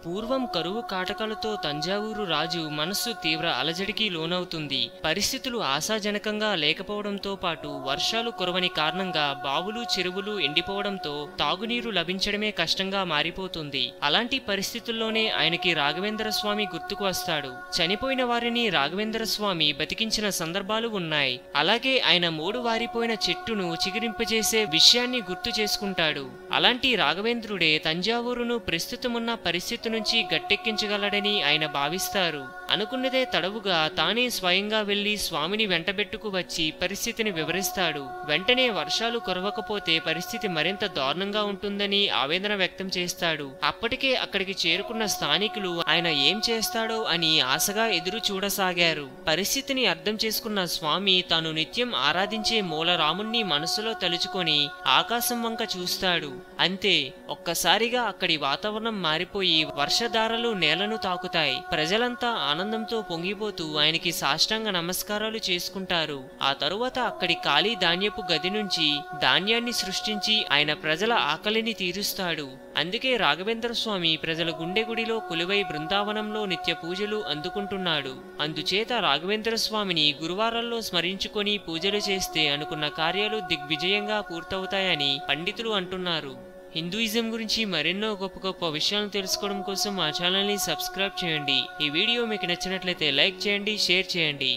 పూర్వం కరువు కాటకాలతో తంజావూరు రాజు మనస్సు తీవ్ర అలజడికి లోనవుతుంది. పరిస్థితులు ఆశాజనకంగా లేకపోవడంతో పాటు వర్షాలు కురవని కారణంగా బావులు చెరువులు ఎండిపోవడంతో తాగునీరు లభించడమే కష్టంగా మారిపోతుంది. అలాంటి పరిస్థితుల్లోనే ఆయనకి రాఘవేంద్ర స్వామి గుర్తుకు వస్తాడు. చనిపోయిన వారిని రాఘవేంద్ర స్వామి బతికించిన సందర్భాలు ఉన్నాయి. అలాగే ఆయన మూడు వారిపోయిన చెట్టును చిగురింపజేసే విషయాన్ని గుర్తు చేసుకుంటాడు. అలాంటి రాఘవేంద్రుడే తంజావూరును ప్రస్తుతమున్న పరిస్థితి నుంచి గట్టెక్కించగలడని ఆయన భావిస్తారు. అనుకున్నదే తడవుగా తానే స్వయంగా వెళ్లి స్వామిని వెంటబెట్టుకు వచ్చి పరిస్థితిని వివరిస్తాడు. వెంటనే వర్షాలు కురవకపోతే పరిస్థితి మరింత దారుణంగా ఉంటుందని ఆవేదన వ్యక్తం చేస్తాడు. అప్పటికే అక్కడికి చేరుకున్న స్థానికులు ఆయన ఏం చేస్తాడో అని ఆశగా ఎదురు చూడసాగారు. పరిస్థితిని అర్థం చేసుకున్న స్వామి తాను నిత్యం ఆరాధించే మూలరాముణ్ణి మనసులో తలుచుకొని ఆకాశం వంక చూస్తాడు. అంతే, ఒక్కసారిగా అక్కడి వాతావరణం మారిపోయి వర్షధారలు నేలను తాకుతాయి. ప్రజలంతా ఆనందంతో పొంగిపోతూ ఆయనకి సాష్టాంగ నమస్కారాలు చేసుకుంటారు. ఆ తరువాత అక్కడి ఖాళీ ధాన్యపు గది నుంచి ధాన్యాన్ని సృష్టించి ఆయన ప్రజల ఆకలిని తీరుస్తాడు. అందుకే రాఘవేంద్ర స్వామి ప్రజల గుండె గుడిలో కొలువై బృందావనంలో నిత్య పూజలు అందుకుంటున్నాడు. అందుచేత రాఘవేంద్ర స్వామిని గురువారాల్లో స్మరించుకొని పూజలు చేస్తే అనుకున్న కార్యాలు దిగ్విజయంగా పూర్తవుతాయని పండితులు అంటున్నారు. హిందూయిజం గురించి మరెన్నో గొప్ప గొప్ప విషయాలను తెలుసుకోవడం కోసం మా ఛానల్ని సబ్స్క్రైబ్ చేయండి. ఈ వీడియో మీకు నచ్చినట్లయితే లైక్ చేయండి, షేర్ చేయండి.